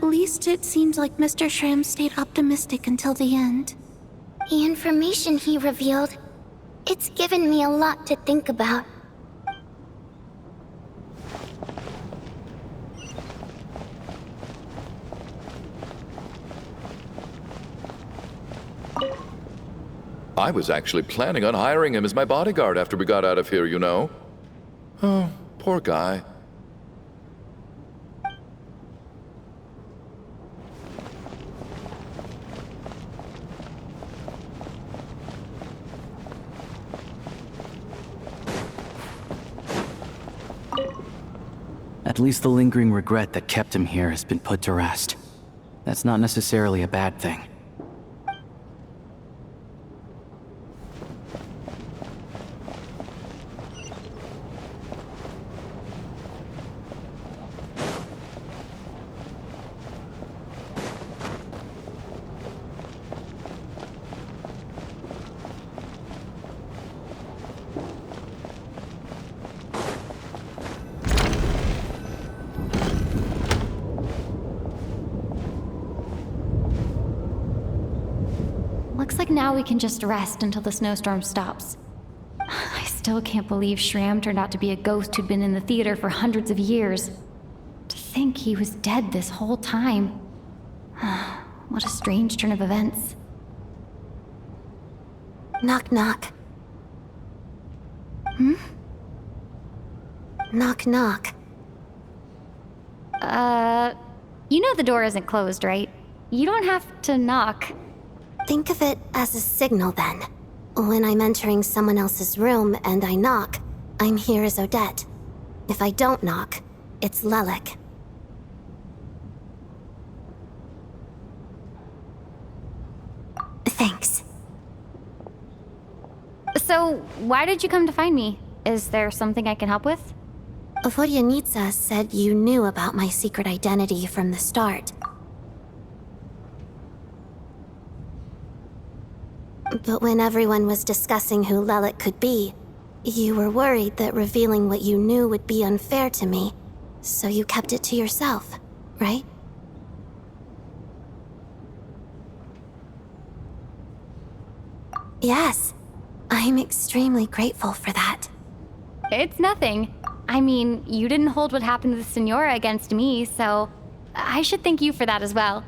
least it seems like Mr. Shram stayed optimistic until the end. The information he revealed, it's given me a lot to think about. I was actually planning on hiring him as my bodyguard after we got out of here, you know. Oh, poor guy. At least the lingering regret that kept him here has been put to rest. That's not necessarily a bad thing. Looks like now we can just rest until the snowstorm stops. I still can't believe Shram turned out to be a ghost who'd been in the theater for hundreds of years. To think he was dead this whole time. What a strange turn of events. Knock, knock. Knock, knock. You know the door isn't closed, right? You don't have to knock. Think of it as a signal, then. When I'm entering someone else's room and I knock, I'm here as Odette. If I don't knock, it's Lelik. Thanks. So, why did you come to find me? Is there something I can help with? Vodyanitsa said you knew about my secret identity from the start. But when everyone was discussing who Lelik could be, you were worried that revealing what you knew would be unfair to me, so you kept it to yourself, right? Yes, I'm extremely grateful for that. It's nothing. I mean, you didn't hold what happened to the Senora against me, so I should thank you for that as well.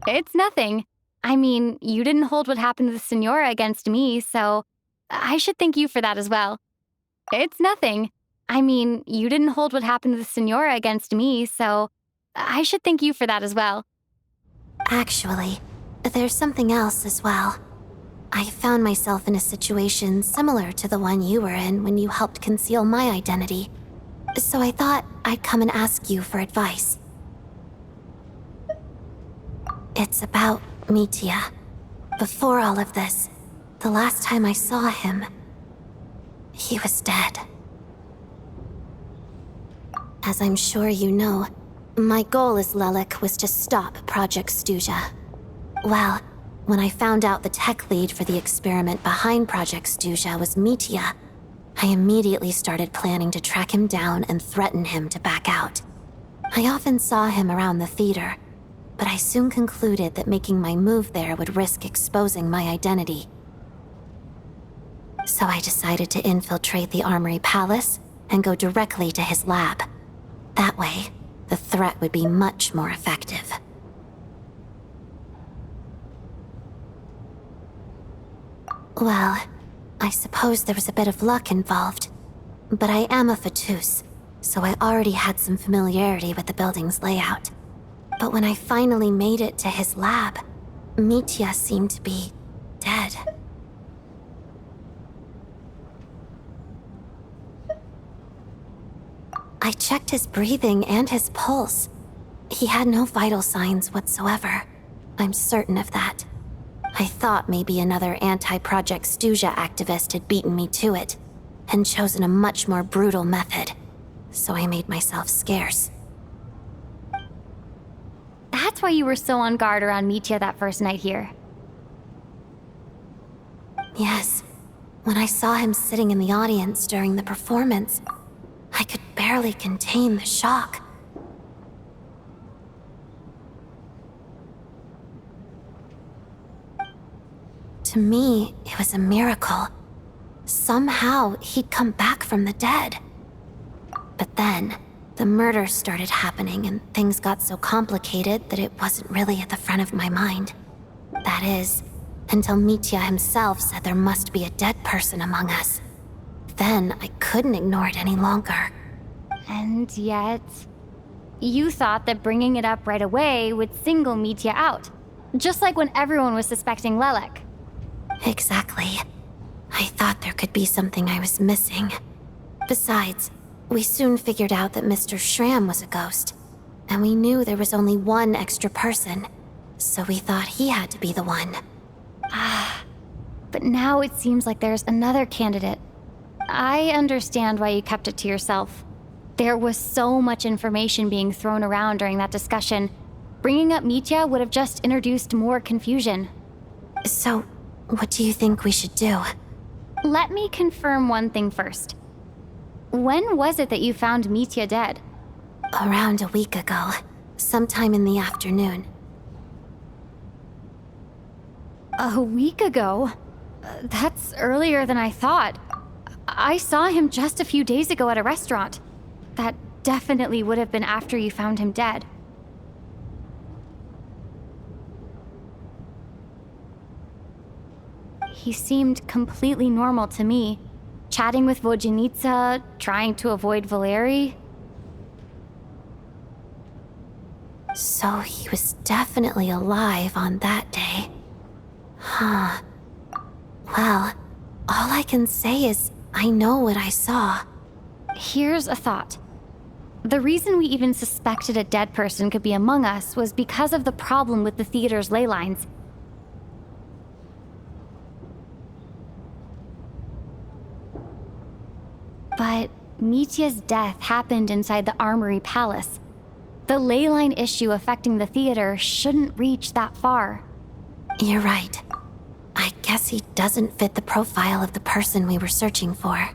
It's nothing. I mean, you didn't hold what happened to the Senora against me, so I should thank you for that as well. It's nothing. I mean, you didn't hold what happened to the Senora against me, so I should thank you for that as well. Actually, there's something else as well. I found myself in a situation similar to the one you were in when you helped conceal my identity. So I thought I'd come and ask you for advice. It's about Mitya. Before all of this, the last time I saw him, he was dead. As I'm sure you know, my goal as Lelik was to stop Project Stuja. Well, when I found out the tech lead for the experiment behind Project Stuja was Mitya, I immediately started planning to track him down and threaten him to back out. I often saw him around the theater, but I soon concluded that making my move there would risk exposing my identity. So I decided to infiltrate the Armory Palace and go directly to his lab. That way, the threat would be much more effective. Well, I suppose there was a bit of luck involved, but I am a Fatus, so I already had some familiarity with the building's layout. But when I finally made it to his lab, Mitya seemed to be dead. I checked his breathing and his pulse. He had no vital signs whatsoever. I'm certain of that. I thought maybe another anti-Project Stuja activist had beaten me to it, and chosen a much more brutal method. So I made myself scarce. That's why you were so on guard around Mitya that first night here. Yes. When I saw him sitting in the audience during the performance, I could barely contain the shock. To me, it was a miracle. Somehow, he'd come back from the dead. But then, the murders started happening and things got so complicated that it wasn't really at the front of my mind. That is, until Mitya himself said there must be a dead person among us. Then I couldn't ignore it any longer. And yet, you thought that bringing it up right away would single Mitya out. Just like when everyone was suspecting Lelek. Exactly. I thought there could be something I was missing. Besides, we soon figured out that Mr. Schramm was a ghost. And we knew there was only one extra person. So we thought he had to be the one. But now it seems like there's another candidate. I understand why you kept it to yourself. There was so much information being thrown around during that discussion. Bringing up Mitya would have just introduced more confusion. So, what do you think we should do? Let me confirm one thing first. When was it that you found Mitya dead? Around a week ago, sometime in the afternoon. A week ago? That's earlier than I thought. I saw him just a few days ago at a restaurant. That definitely would have been after you found him dead. He seemed completely normal to me. Chatting with Vojenitsa, trying to avoid Valeri. So he was definitely alive on that day. Huh. Well, all I can say is I know what I saw. Here's a thought. The reason we even suspected a dead person could be among us was because of the problem with the theater's ley lines. But Mitya's death happened inside the Armory Palace. The ley line issue affecting the theater shouldn't reach that far. You're right. I guess he doesn't fit the profile of the person we were searching for.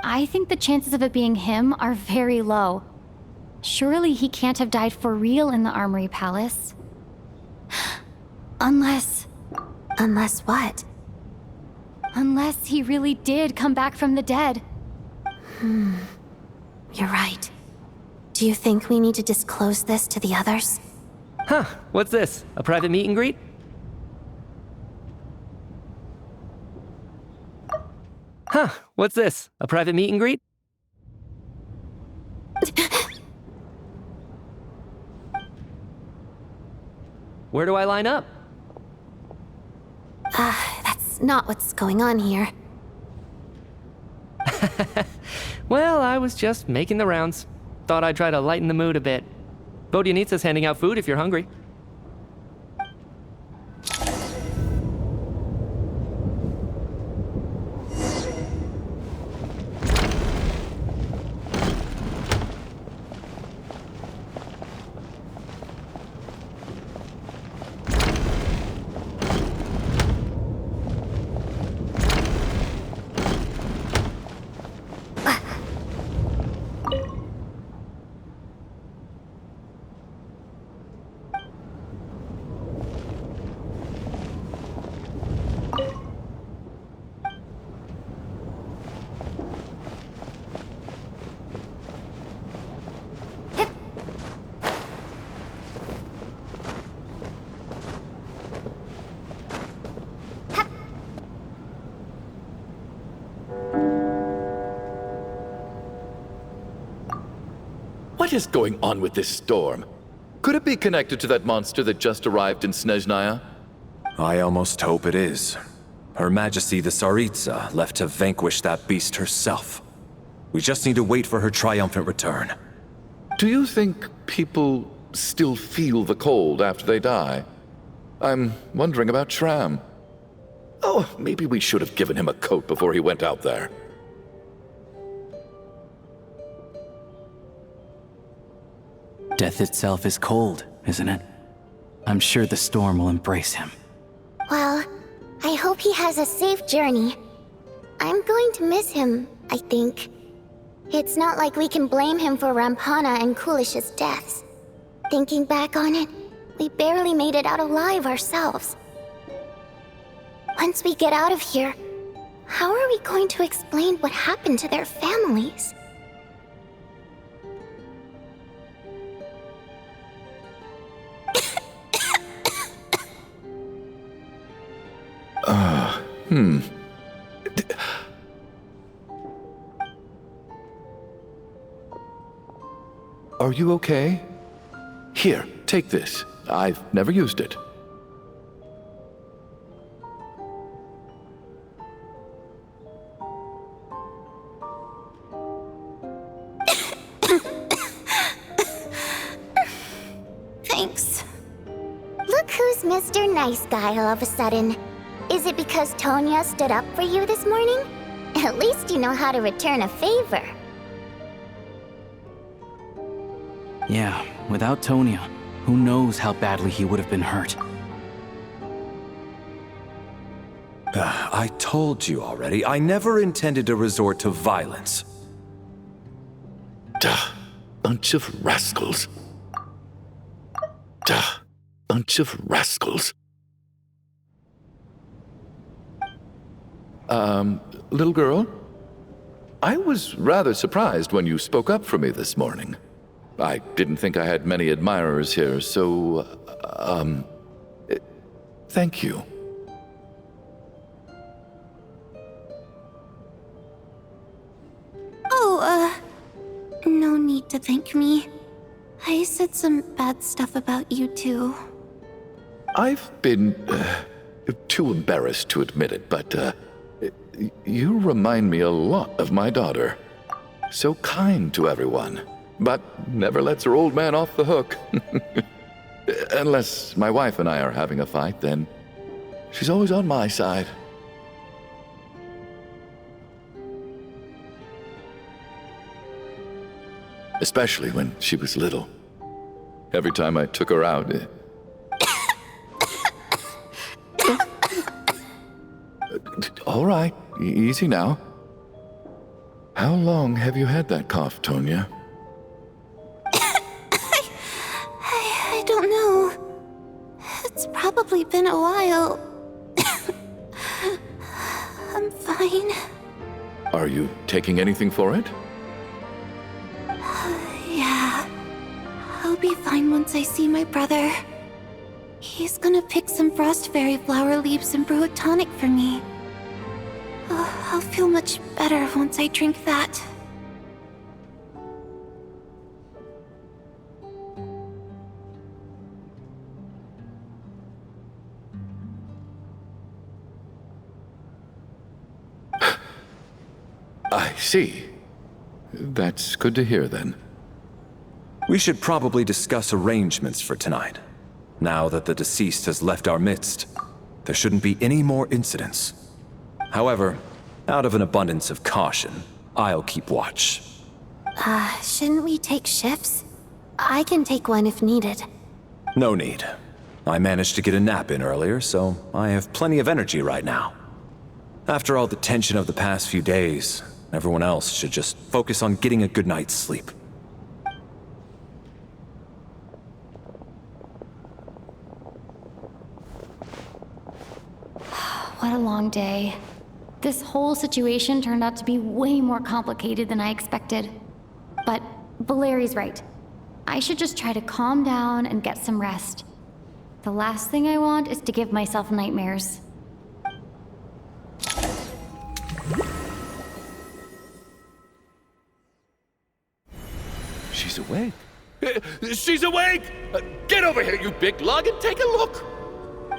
I think the chances of it being him are very low. Surely he can't have died for real in the Armory Palace. Unless What? Unless he really did come back from the dead. You're right. Do you think we need to disclose this to the others? Huh, what's this? A private meet and greet? Huh, what's this? A private meet and greet? Where do I line up? That's not what's going on here. Well, I was just making the rounds. Thought I'd try to lighten the mood a bit. Vodyanitsa's handing out food if you're hungry. What is going on with this storm? Could it be connected to that monster that just arrived in Snezhnaya? I almost hope it is. Her Majesty the Tsaritsa left to vanquish that beast herself. We just need to wait for her triumphant return. Do you think people still feel the cold after they die? I'm wondering about Schramm. Oh, maybe we should have given him a coat before he went out there. Death itself is cold, isn't it? I'm sure the storm will embrace him. Well, I hope he has a safe journey. I'm going to miss him, I think. It's not like we can blame him for Rampana and Kulish's deaths. Thinking back on it, we barely made it out alive ourselves. Once we get out of here, how are we going to explain what happened to their families? Are you okay? Here, take this. I've never used it. Thanks. Look who's Mr. Nice Guy all of a sudden. Is it because Tonya stood up for you this morning? At least you know how to return a favor. Yeah, without Tonya, who knows how badly he would have been hurt. I told you already, I never intended to resort to violence. Duh, bunch of rascals. Duh, bunch of rascals. Little girl? I was rather surprised when you spoke up for me this morning. I didn't think I had many admirers here, so, thank you. Oh, no need to thank me. I said some bad stuff about you too. I've been, too embarrassed to admit it, but, you remind me a lot of my daughter. So kind to everyone, but never lets her old man off the hook. Unless my wife and I are having a fight, then she's always on my side. Especially when she was little. Every time I took her out... All right, easy now. How long have you had that cough, Tonya? I don't know. It's probably been a while. I'm fine. Are you taking anything for it? Yeah. I'll be fine once I see my brother. He's gonna pick some frost fairy flower leaves and brew a tonic for me. I'll feel much better once I drink that. I see. That's good to hear, then. We should probably discuss arrangements for tonight. Now that the deceased has left our midst, there shouldn't be any more incidents. However, out of an abundance of caution, I'll keep watch. Shouldn't we take shifts? I can take one if needed. No need. I managed to get a nap in earlier, so I have plenty of energy right now. After all the tension of the past few days, everyone else should just focus on getting a good night's sleep. What a long day. This whole situation turned out to be way more complicated than I expected. But Valeri's right. I should just try to calm down and get some rest. The last thing I want is to give myself nightmares. She's awake. She's awake! Get over here, you big lug, and take a look!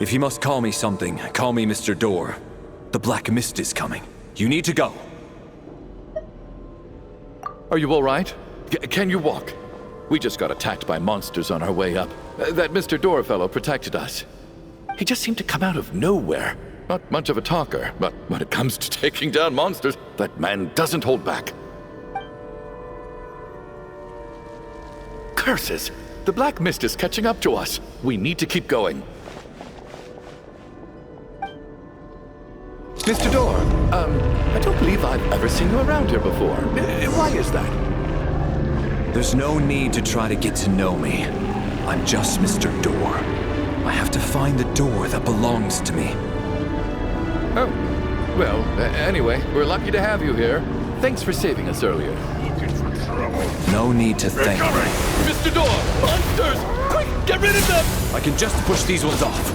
If you must call me something, call me Mr. Door. The Black Mist is coming. You need to go. Are you all right? Can you walk? We just got attacked by monsters on our way up. That Mr. Door fellow protected us. He just seemed to come out of nowhere. Not much of a talker, but when it comes to taking down monsters, that man doesn't hold back. Curses! The black mist is catching up to us. We need to keep going. Mr. Door, I don't believe I've ever seen you around here before. Why is that? There's no need to try to get to know me. I'm just Mr. Door. I have to find the door that belongs to me. Oh, well, anyway, we're lucky to have you here. Thanks for saving us earlier. No need to thank me. Mr. Door, monsters! Quick, get rid of them! I can just push these ones off.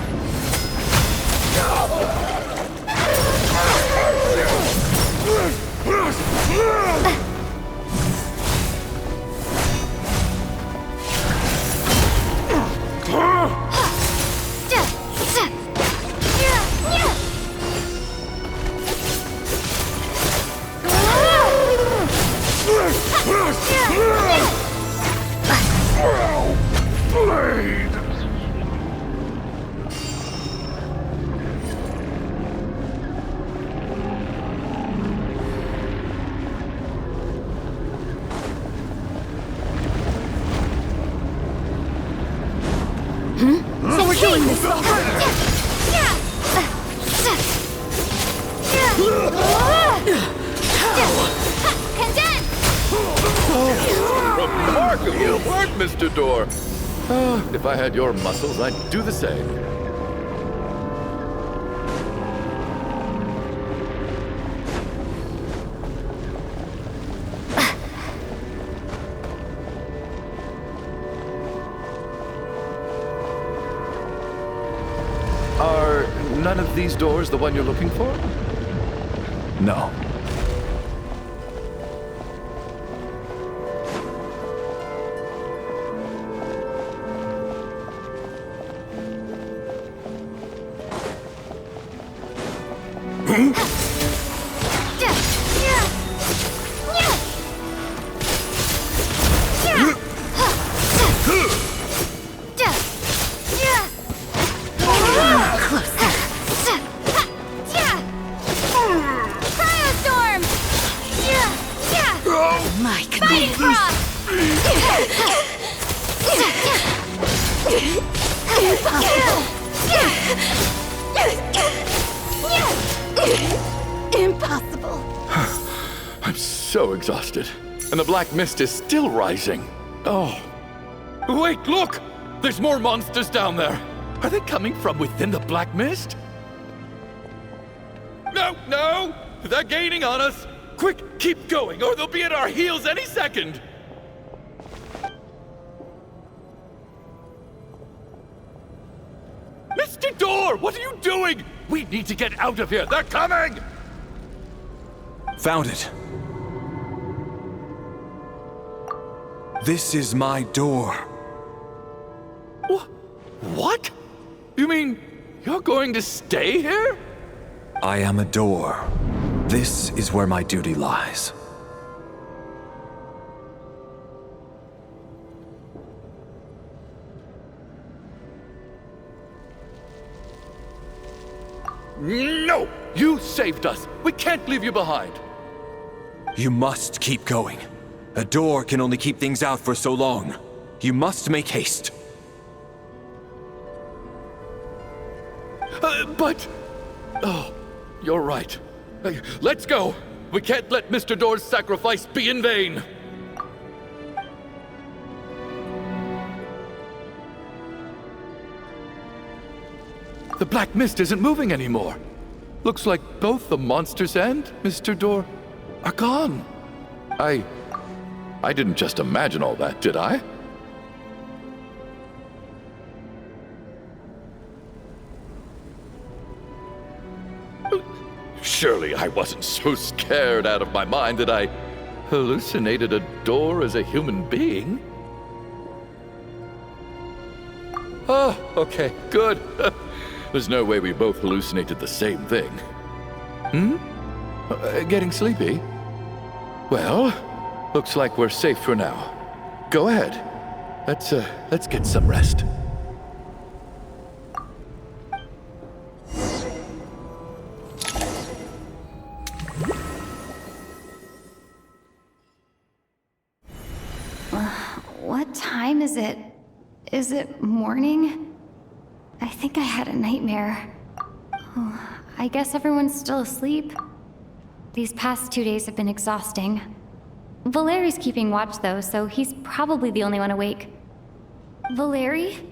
So we're doing this Remarkable work, Mr. Door. If I had your muscles, I'd do the same. Are none of these doors the one you're looking for? No. Impossible. I'm so exhausted. And the black mist is still rising. Oh. Wait, look! There's more monsters down there. Are they coming from within the black mist? No! They're gaining on us! Quick, keep going, or they'll be at our heels any second! Mr. Door, what are you doing? We need to get out of here. They're coming! Found it. This is my door. What? You mean you're going to stay here? I am a door. This is where my duty lies. No! You saved us. We can't leave you behind. You must keep going. A door can only keep things out for so long. You must make haste. But... Oh, you're right. Let's go. We can't let Mr. Door's sacrifice be in vain. The black mist isn't moving anymore. Looks like both the monsters and Mr. Door are gone. I didn't just imagine all that, did I? Surely I wasn't so scared out of my mind that I hallucinated a door as a human being. Oh, okay, good. There's no way we both hallucinated the same thing. Getting sleepy? Well, looks like we're safe for now. Go ahead. Let's get some rest. is it? Is it morning? I think I had a nightmare. Oh, I guess everyone's still asleep. These past 2 days have been exhausting. Valeri's keeping watch though, so he's probably the only one awake. Valeri?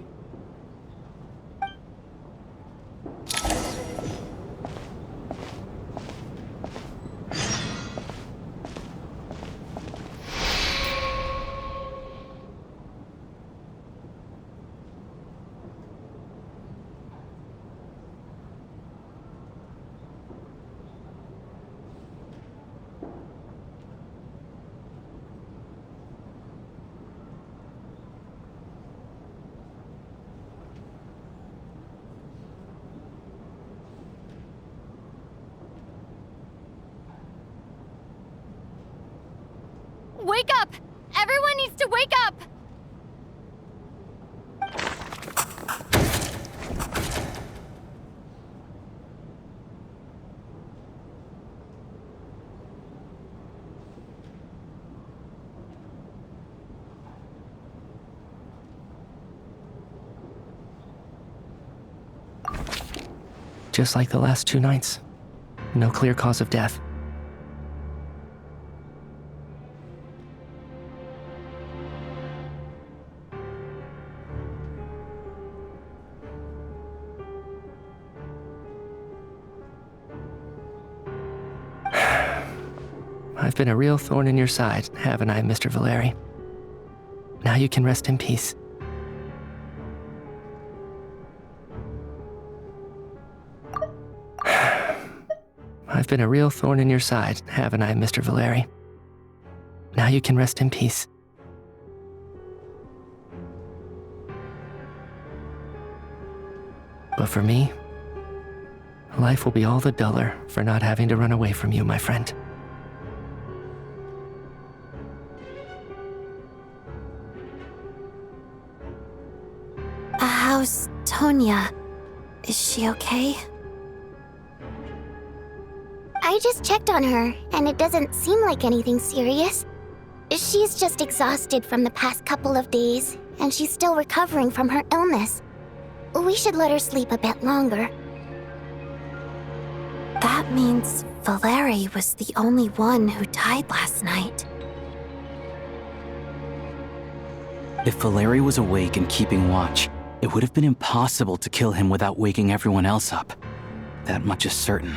Wake up! Everyone needs to wake up! Just like the last 2 nights. No clear cause of death. I've been a real thorn in your side, haven't I, Mr. Valeri? Now you can rest in peace. I've been a real thorn in your side, haven't I, Mr. Valeri? Now you can rest in peace. But for me, life will be all the duller for not having to run away from you, my friend. How's Tonya? Is she okay? I just checked on her, and it doesn't seem like anything serious. She's just exhausted from the past couple of days, and she's still recovering from her illness. We should let her sleep a bit longer. That means Valeri was the only one who died last night. If Valeri was awake and keeping watch, it would have been impossible to kill him without waking everyone else up. That much is certain.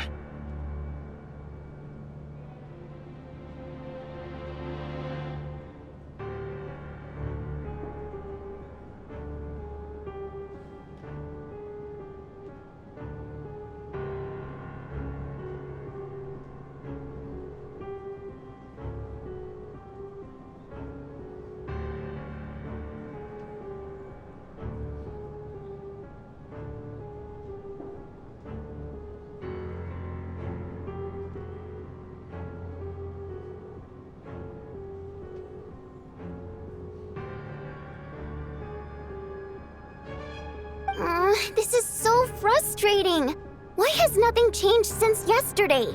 This is so frustrating. Why has nothing changed since yesterday?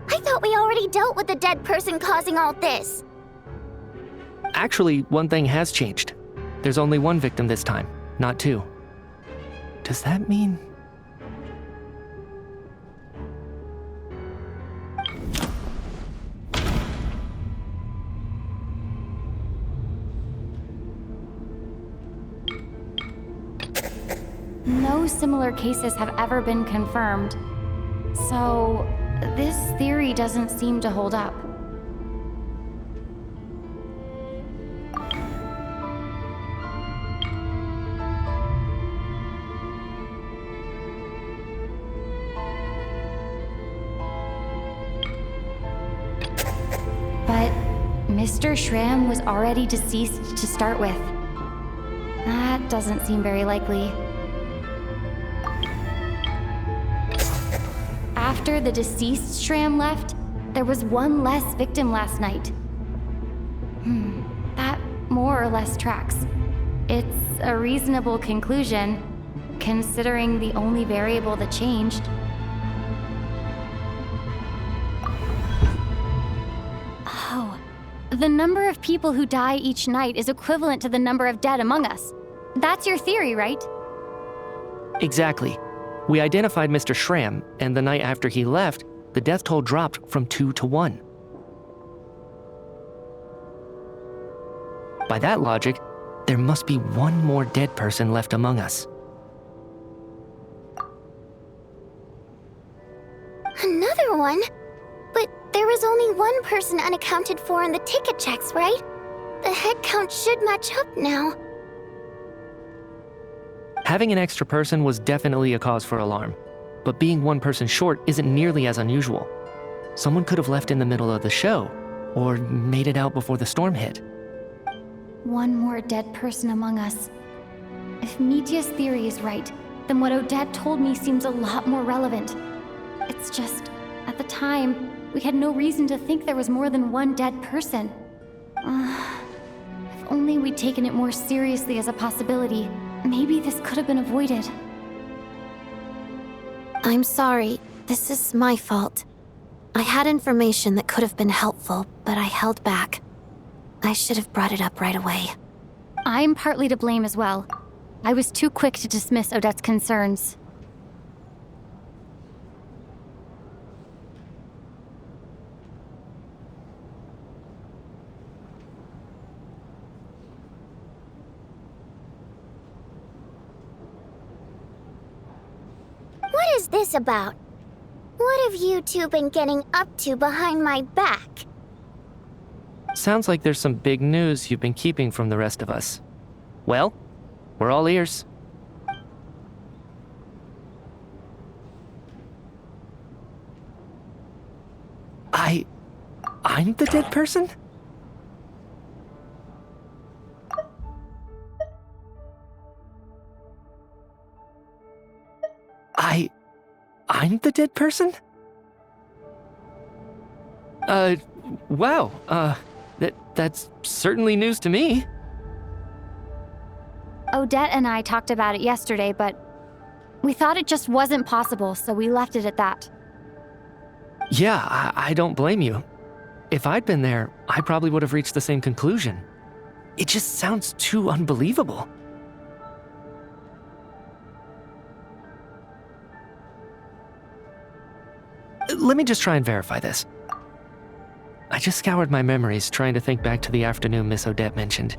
I thought we already dealt with the dead person causing all this. Actually, one thing has changed. There's only 1 victim this time, not 2. Does that mean... No similar cases have ever been confirmed. So, this theory doesn't seem to hold up. But Mr. Shram was already deceased to start with. That doesn't seem very likely. After the deceased Shram left, there was 1 less victim last night. That more or less tracks. It's a reasonable conclusion, considering the only variable that changed. Oh, The number of people who die each night is equivalent to the number of dead among us. That's your theory, right? Exactly. We identified Mr. Schramm, and the night after he left, the death toll dropped from 2 to 1. By that logic, there must be one more dead person left among us. Another one? But there was only one person unaccounted for in the ticket checks, right? The head count should match up now. Having an extra person was definitely a cause for alarm, but being one person short isn't nearly as unusual. Someone could have left in the middle of the show, or made it out before the storm hit. One more dead person among us. If Mitya's theory is right, then what Odette told me seems a lot more relevant. It's just, at the time, we had no reason to think there was more than one dead person. If only we'd taken it more seriously as a possibility, maybe this could have been avoided. I'm sorry. This is my fault. I had information that could have been helpful, but I held back. I should have brought it up right away. I'm partly to blame as well. I was too quick to dismiss Odette's concerns. What is this about? What have you two been getting up to behind my back? Sounds like there's some big news you've been keeping from the rest of us. Well, we're all ears. I'm the dead person? I'm the dead person? Wow, that's certainly news to me. Odette and I talked about it yesterday, but we thought it just wasn't possible, so we left it at that. Yeah, I don't blame you. If I'd been there, I probably would have reached the same conclusion. It just sounds too unbelievable. Let me just try and verify this. I just scoured my memories trying to think back to the afternoon Miss Odette mentioned.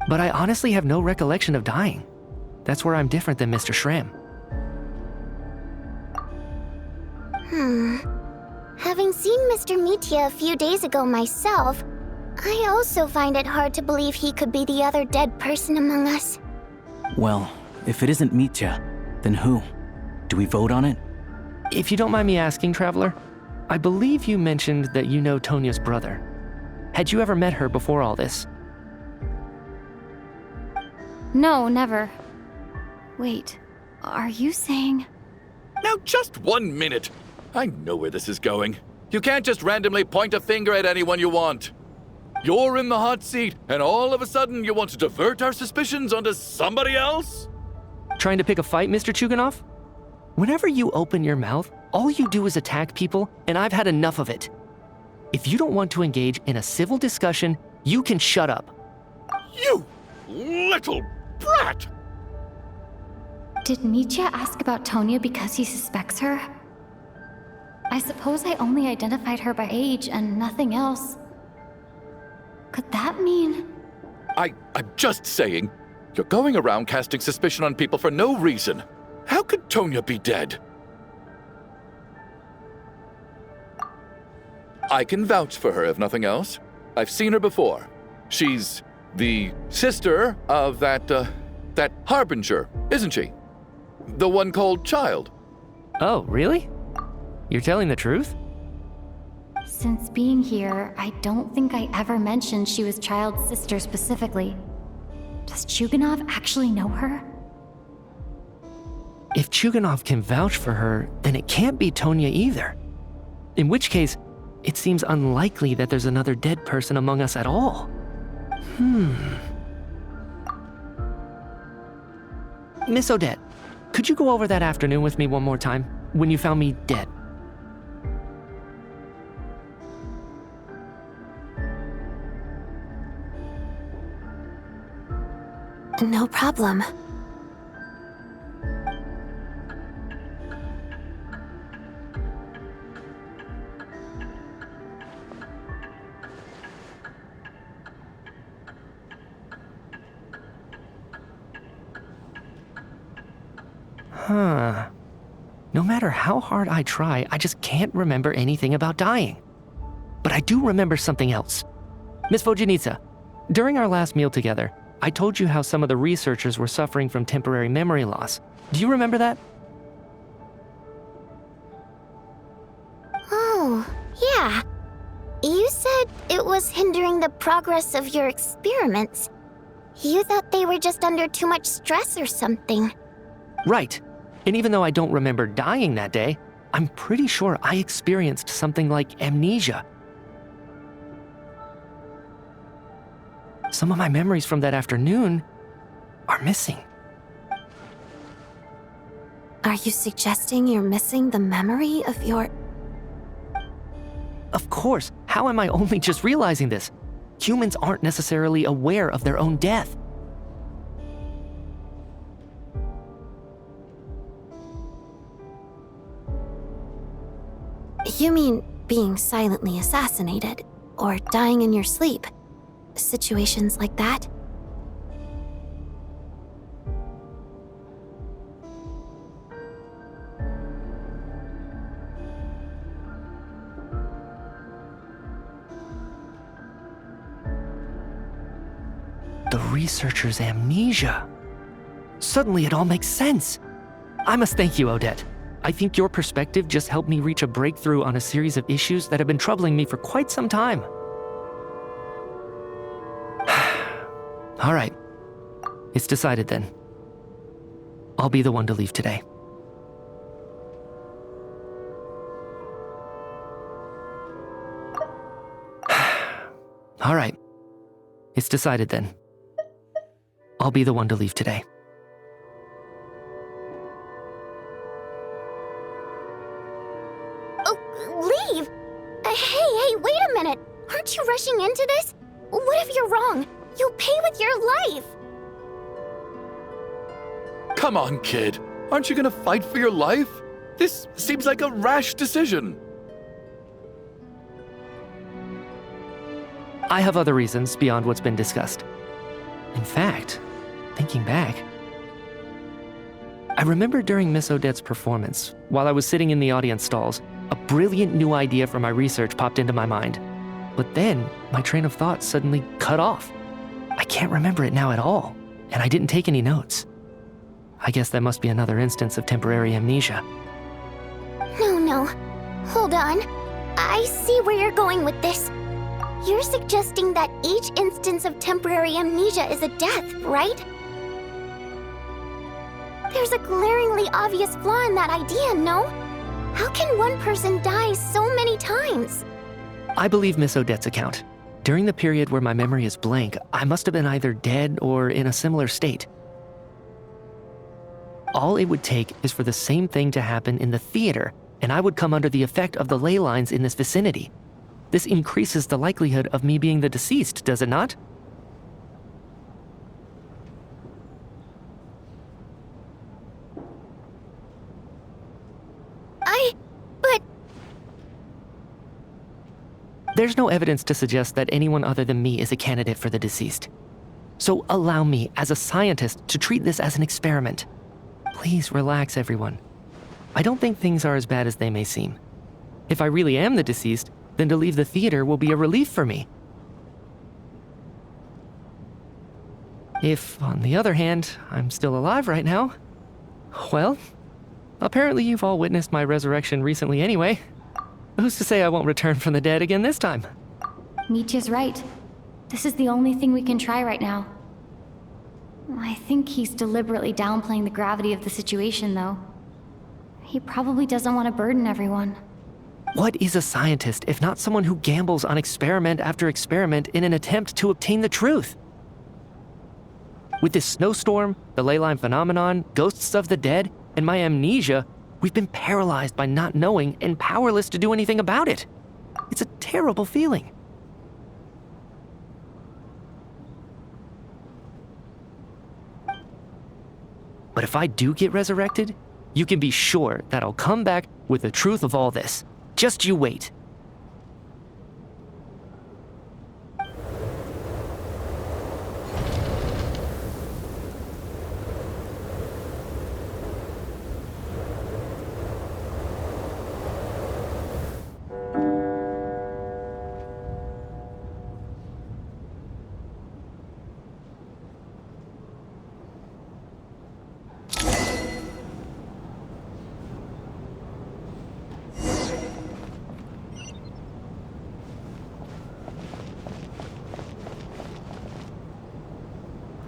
But I honestly have no recollection of dying. That's where I'm different than Mr. Schramm. Having seen Mr. Mitya a few days ago myself, I also find it hard to believe he could be the other dead person among us. Well, if it isn't Mitya, then who? Do we vote on it? If you don't mind me asking, Traveler, I believe you mentioned that you know Tonya's brother. Had you ever met her before all this? No, never. Wait, are you saying... Now, just 1 minute. I know where this is going. You can't just randomly point a finger at anyone you want. You're in the hot seat, and all of a sudden you want to divert our suspicions onto somebody else? Trying to pick a fight, Mr. Chuganov? Whenever you open your mouth, all you do is attack people, and I've had enough of it. If you don't want to engage in a civil discussion, you can shut up. You little brat! Did Mitya ask about Tonya because he suspects her? I suppose I only identified her by age and nothing else. Could that mean... I'm just saying, you're going around casting suspicion on people for no reason. How could Tonya be dead? I can vouch for her if nothing else. I've seen her before. She's the sister of that Harbinger, isn't she? The one called Child. Oh, really? You're telling the truth? Since being here, I don't think I ever mentioned she was Child's sister specifically. Does Chuganov actually know her? If Chuganov can vouch for her, then it can't be Tonya either. In which case, it seems unlikely that there's another dead person among us at all. Miss Odette, could you go over that afternoon with me one more time, when you found me dead? No problem. No matter how hard I try, I just can't remember anything about dying. But I do remember something else. Miss Vojanitsa, during our last meal together, I told you how some of the researchers were suffering from temporary memory loss. Do you remember that? Oh, yeah. You said it was hindering the progress of your experiments. You thought they were just under too much stress or something. Right. And even though I don't remember dying that day, I'm pretty sure I experienced something like amnesia. Some of my memories from that afternoon are missing. Are you suggesting you're missing the memory of your... Of course, how am I only just realizing this? Humans aren't necessarily aware of their own death. You mean being silently assassinated, or dying in your sleep? Situations like that? The researcher's amnesia. Suddenly it all makes sense. I must thank you, Odette. I think your perspective just helped me reach a breakthrough on a series of issues that have been troubling me for quite some time. All right. It's decided then. I'll be the one to leave today. All right. It's decided then. I'll be the one to leave today. Leave? Hey, wait a minute. Aren't you rushing into this? What if you're wrong? You'll pay with your life. Come on, kid. Aren't you gonna fight for your life? This seems like a rash decision. I have other reasons beyond what's been discussed. In fact, thinking back, I remember during Miss Odette's performance, while I was sitting in the audience stalls, a brilliant new idea for my research popped into my mind. But then, my train of thought suddenly cut off. I can't remember it now at all, and I didn't take any notes. I guess that must be another instance of temporary amnesia. No. Hold on. I see where you're going with this. You're suggesting that each instance of temporary amnesia is a death, right? There's a glaringly obvious flaw in that idea, no? How can one person die so many times? I believe Miss Odette's account. During the period where my memory is blank, I must have been either dead or in a similar state. All it would take is for the same thing to happen in the theater, and I would come under the effect of the ley lines in this vicinity. This increases the likelihood of me being the deceased, does it not? But... There's no evidence to suggest that anyone other than me is a candidate for the deceased. So allow me, as a scientist, to treat this as an experiment. Please relax, everyone. I don't think things are as bad as they may seem. If I really am the deceased, then to leave the theater will be a relief for me. If, on the other hand, I'm still alive right now, well, apparently you've all witnessed my resurrection recently anyway. Who's to say I won't return from the dead again this time? Mitya's right. This is the only thing we can try right now. I think he's deliberately downplaying the gravity of the situation, though. He probably doesn't want to burden everyone. What is a scientist if not someone who gambles on experiment after experiment in an attempt to obtain the truth? With this snowstorm, the leyline phenomenon, ghosts of the dead, and my amnesia, we've been paralyzed by not knowing and powerless to do anything about it. It's a terrible feeling. But if I do get resurrected, you can be sure that I'll come back with the truth of all this. Just you wait.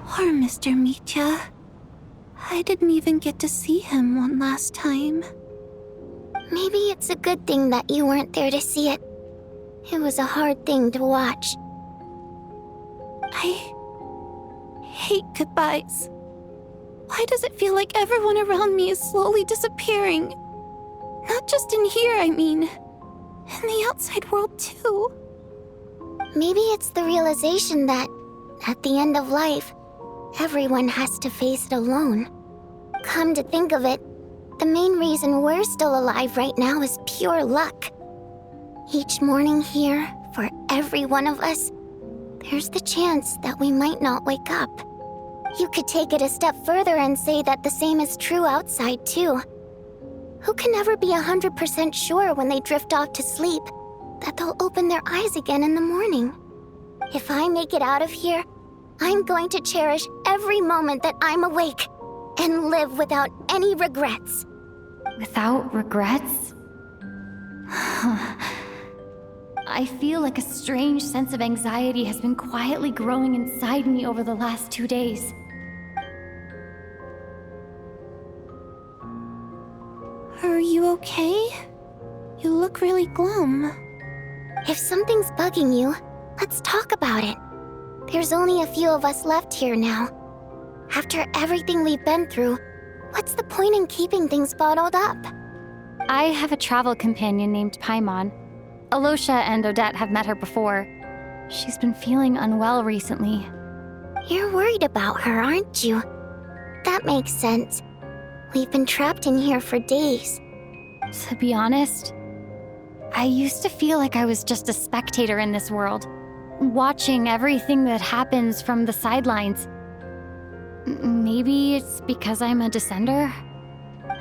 Poor Mr. Mitya. I didn't even get to see him one last time. Maybe it's a good thing that you weren't there to see it. It was a hard thing to watch. I hate goodbyes. Why does it feel like everyone around me is slowly disappearing? Not just in here, I mean. In the outside world, too. Maybe it's the realization that, at the end of life, everyone has to face it alone. Come to think of it, the main reason we're still alive right now is pure luck. Each morning here, for every one of us, there's the chance that we might not wake up. You could take it a step further and say that the same is true outside, too. Who can never be 100% sure when they drift off to sleep that they'll open their eyes again in the morning? If I make it out of here, I'm going to cherish every moment that I'm awake and live without any regrets. Without regrets? I feel like a strange sense of anxiety has been quietly growing inside me over the last 2 days. Are you okay? You look really glum. If something's bugging you, let's talk about it. There's only a few of us left here now. After everything we've been through, what's the point in keeping things bottled up? I have a travel companion named Paimon. Alosha and Odette have met her before. She's been feeling unwell recently. You're worried about her, aren't you? That makes sense. We've been trapped in here for days. To be honest, I used to feel like I was just a spectator in this world, watching everything that happens from the sidelines. Maybe it's because I'm a descender?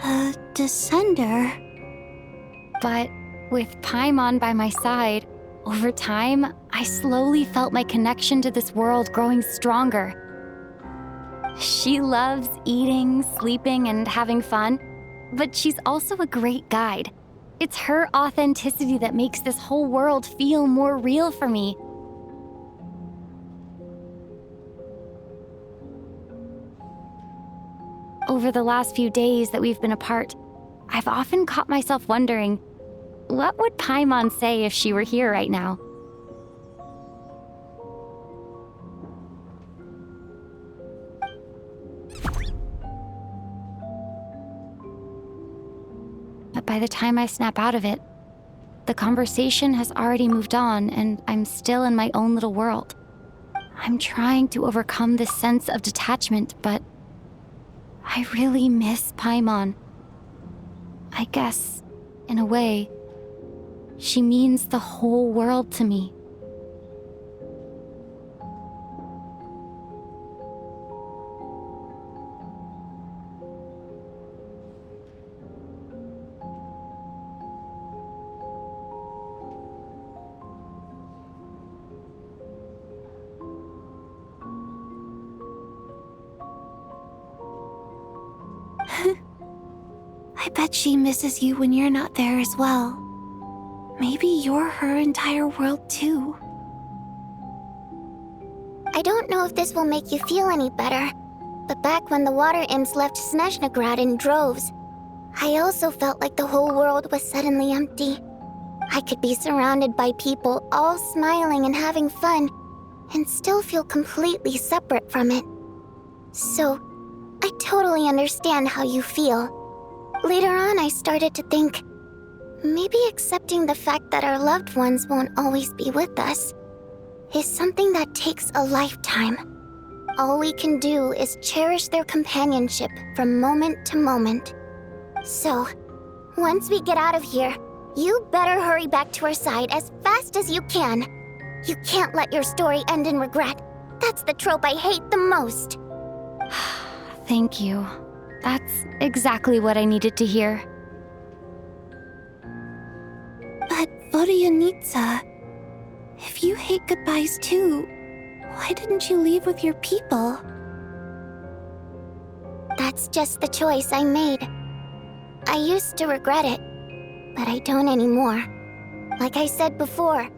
A descender? But with Paimon by my side, over time, I slowly felt my connection to this world growing stronger. She loves eating, sleeping, and having fun, but she's also a great guide. It's her authenticity that makes this whole world feel more real for me. Over the last few days that we've been apart, I've often caught myself wondering, what would Paimon say if she were here right now? But by the time I snap out of it, the conversation has already moved on and I'm still in my own little world. I'm trying to overcome this sense of detachment, but I really miss Paimon. I guess, in a way, she means the whole world to me. I bet she misses you when you're not there as well. Maybe you're her entire world too. I don't know if this will make you feel any better, But back when the water imps left Snezhnegrad in droves, I also felt like the whole world was suddenly empty. I could be surrounded by people all smiling and having fun, and still feel completely separate from it. So, I totally understand how you feel. Later on, I started to think, maybe accepting the fact that our loved ones won't always be with us is something that takes a lifetime. All we can do is cherish their companionship from moment to moment. So, once we get out of here, you better hurry back to our side as fast as you can. You can't let your story end in regret. That's the trope I hate the most. Thank you. That's exactly what I needed to hear. But Vodyanitsa, if you hate goodbyes too, why didn't you leave with your people? That's just the choice I made. I used to regret it, but I don't anymore. Like I said before,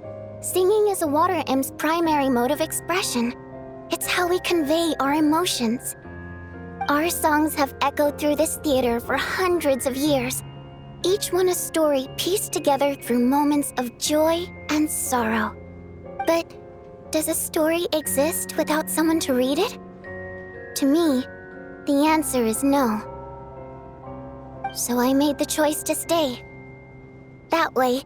singing is a water imp's primary mode of expression. It's how we convey our emotions. Our songs have echoed through this theater for hundreds of years, each one a story pieced together through moments of joy and sorrow. But does a story exist without someone to read it? To me, the answer is no. So I made the choice to stay. That way,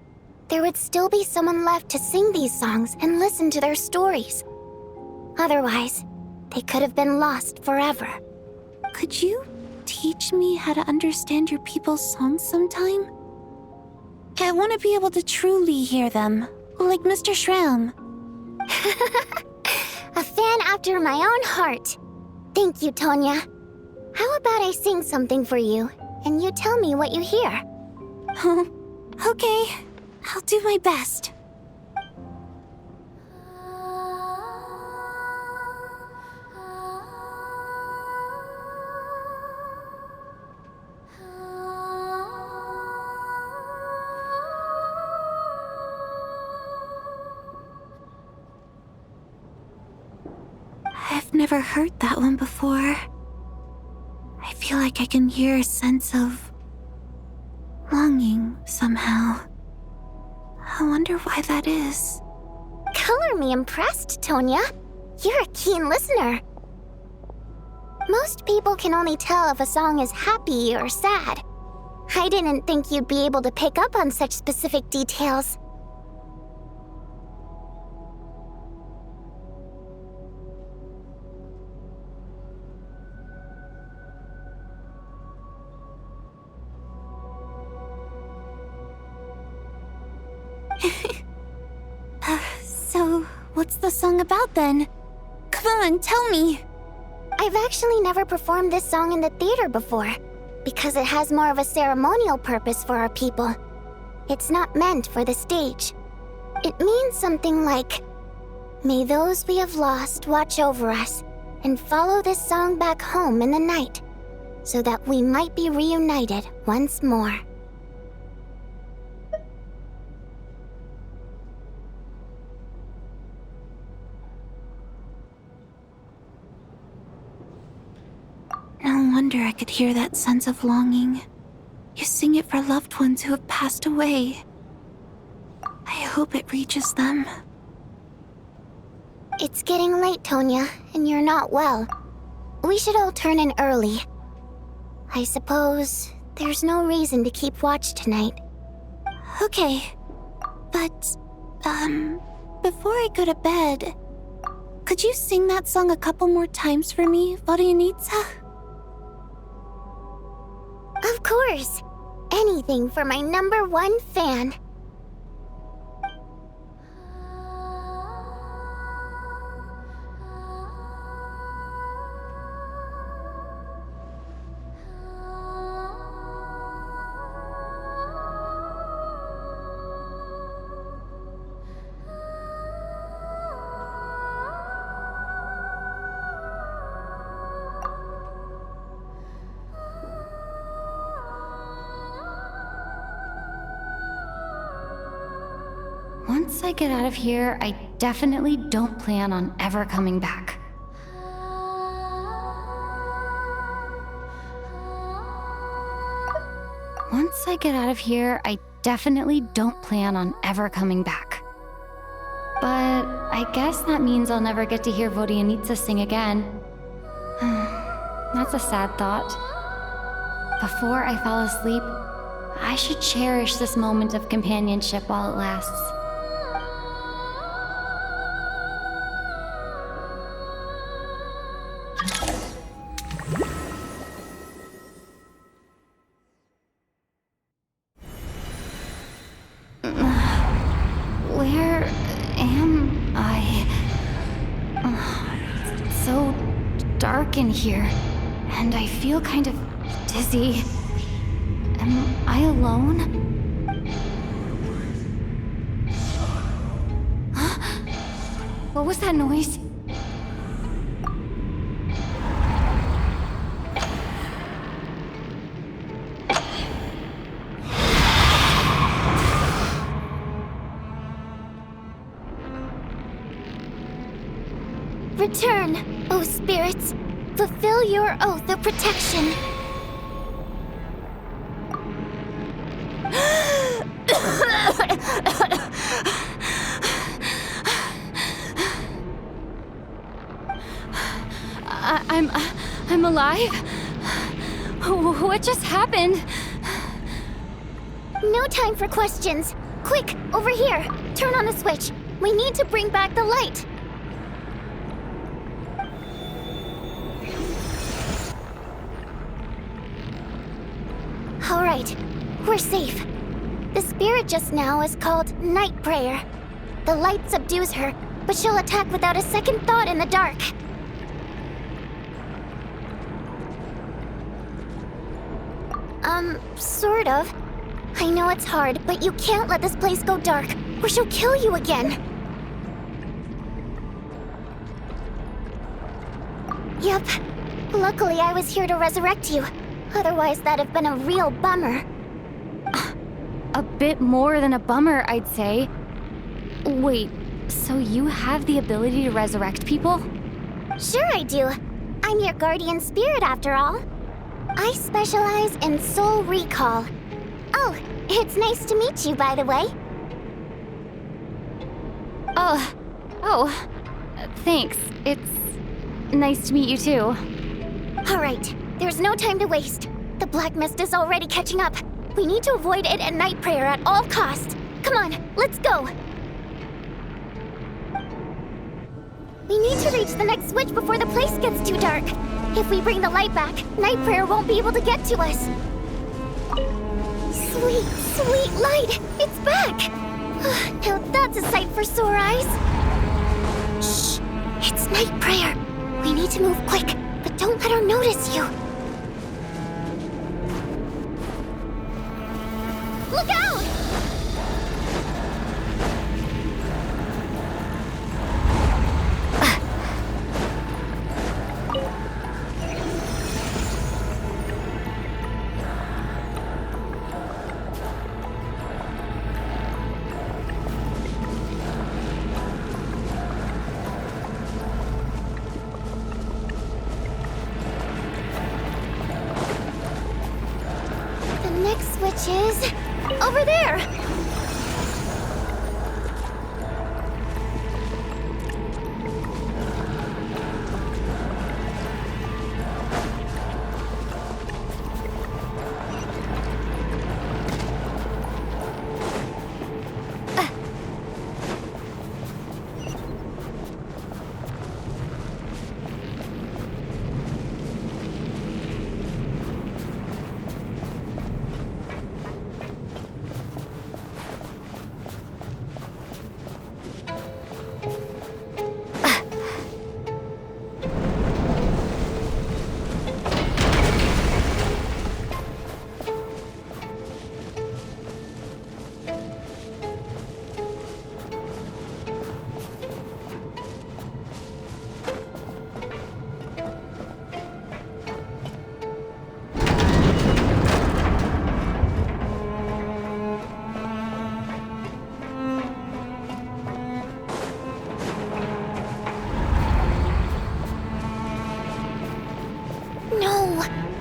there would still be someone left to sing these songs and listen to their stories. Otherwise, they could have been lost forever. Could you teach me how to understand your people's songs sometime? I want to be able to truly hear them, like Mr. Shram. A fan after my own heart. Thank you, Tonya. How about I sing something for you, and you tell me what you hear? Okay, I'll do my best. I've never heard that one before. I feel like I can hear a sense of longing somehow. I wonder why that is. Color me impressed, Tonya. You're a keen listener. Most people can only tell if a song is happy or sad. I didn't think you'd be able to pick up on such specific details. So, what's the song about then? Come on, tell me! I've actually never performed this song in the theater before, because it has more of a ceremonial purpose for our people. It's not meant for the stage. It means something like, "May those we have lost watch over us, and follow this song back home in the night, so that we might be reunited once more." No wonder I could hear that sense of longing. You sing it for loved ones who have passed away. I hope it reaches them. It's getting late, Tonya, and you're not well. We should all turn in early. I suppose there's no reason to keep watch tonight. Okay. But, before I go to bed, could you sing that song a couple more times for me, Vodyanitsa? Of course. Anything for my #1 fan. Once I get out of here, I definitely don't plan on ever coming back. Once I get out of here, I definitely don't plan on ever coming back. But I guess that means I'll never get to hear Vodyanitsa sing again. That's a sad thought. Before I fall asleep, I should cherish this moment of companionship while it lasts. Where am I? It's so dark in here, and I feel kind of dizzy. Am I alone? Huh? What was that noise? Return, O spirits. Fulfill your oath of protection. I'm alive? What just happened? No time for questions. Quick, over here. Turn on the switch. We need to bring back the light. All right, we're safe. The spirit just now is called Night Prayer. The light subdues her, but she'll attack without a second thought in the dark. Sort of. I know it's hard, but you can't let this place go dark, or she'll kill you again. Yep. Luckily, I was here to resurrect you. Otherwise, that'd have been a real bummer. A bit more than a bummer, I'd say. Wait, so you have the ability to resurrect people? Sure I do. I'm your guardian spirit after all. I specialize in soul recall. Oh, it's nice to meet you, by the way. Thanks. It's nice to meet you too. All right, there's no time to waste. The black mist is already catching up. We need to avoid it at Night Prayer at all costs. Come on, let's go. We need to reach the next switch before the place gets too dark. If we bring the light back, Night Prayer won't be able to get to us. Sweet, sweet light! It's back! Now that's a sight for sore eyes. Shh! It's Night Prayer. We need to move quick, but don't let her notice you. Look out! Which is over there.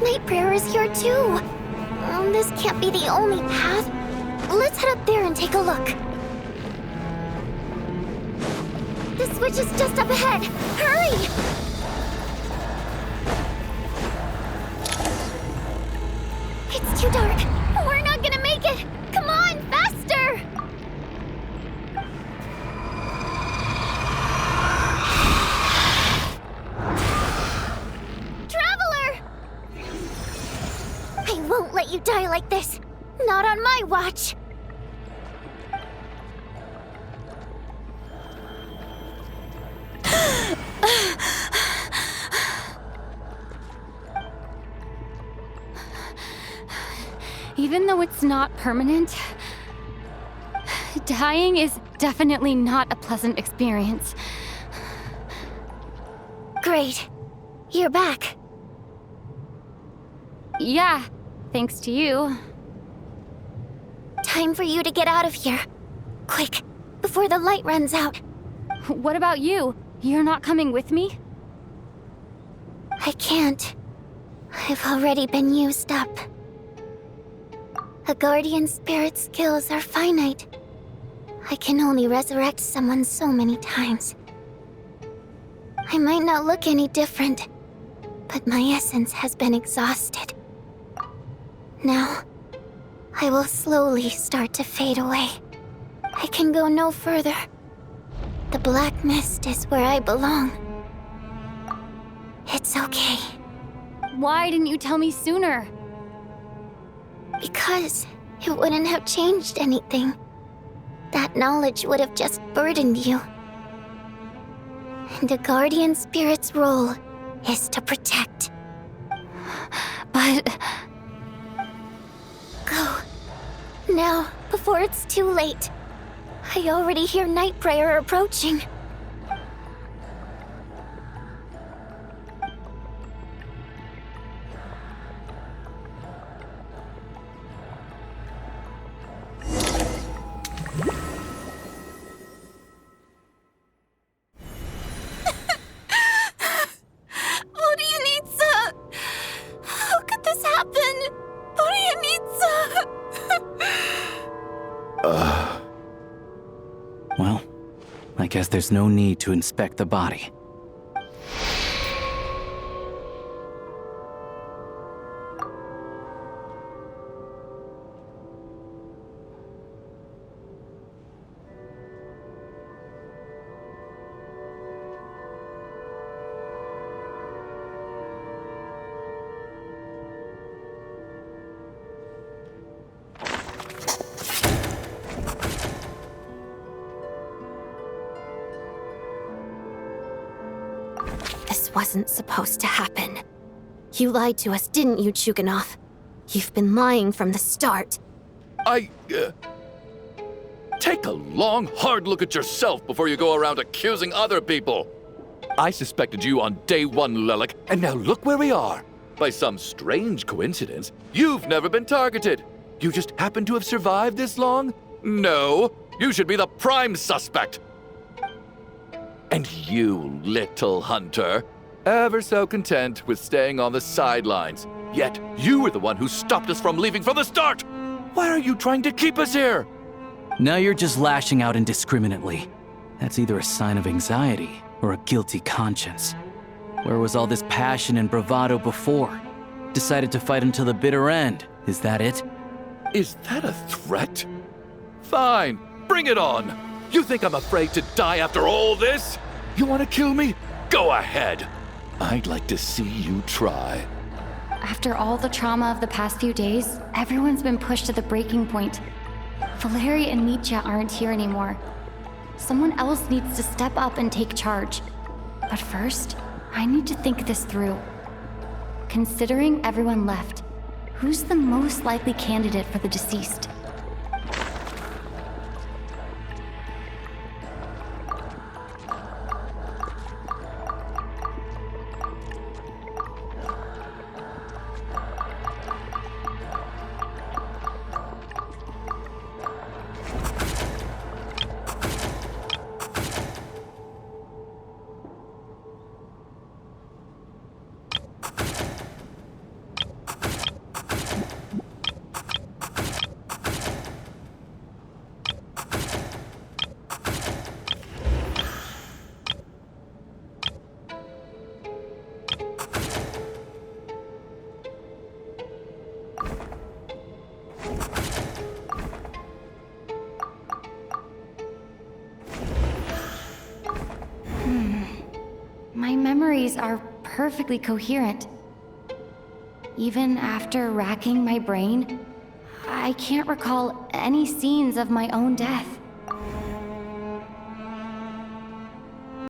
Night Prayer is here too. This can't be the only path. Let's head up there and take a look. The switch is just up ahead. Hurry! It's too dark. We're not gonna make it. Come on, faster! Traveler! I won't let you die like this. Not on my watch. Even though it's not permanent, dying is definitely not a pleasant experience. Great. You're back. Yeah, thanks to you. Time for you to get out of here. Quick, before the light runs out. What about you? You're not coming with me? I can't. I've already been used up. A guardian spirit's skills are finite. I can only resurrect someone so many times. I might not look any different, but my essence has been exhausted. Now, I will slowly start to fade away. I can go no further. The black mist is where I belong. It's okay. Why didn't you tell me sooner? Because it wouldn't have changed anything. That knowledge would have just burdened you. And a guardian spirit's role is to protect. But... Go. Now, before it's too late. I already hear Night Prayer approaching. Well, I guess there's no need to inspect the body. This wasn't supposed to happen. You lied to us, didn't you, Chuganov? You've been lying from the start. Take a long, hard look at yourself before you go around accusing other people. I suspected you on day one, Lelik, and now look where we are. By some strange coincidence, you've never been targeted. You just happen to have survived this long? No, you should be the prime suspect. And you, little hunter, ever so content with staying on the sidelines. Yet, you were the one who stopped us from leaving from the start! Why are you trying to keep us here? Now you're just lashing out indiscriminately. That's either a sign of anxiety or a guilty conscience. Where was all this passion and bravado before? Decided to fight until the bitter end. Is that it? Is that a threat? Fine, bring it on! You think I'm afraid to die after all this? You want to kill me? Go ahead. I'd like to see you try. After all the trauma of the past few days, everyone's been pushed to the breaking point. Valeri and Mitya aren't here anymore. Someone else needs to step up and take charge. But first, I need to think this through. Considering everyone left, who's the most likely candidate for the deceased? My memories are perfectly coherent. Even after racking my brain, I can't recall any scenes of my own death.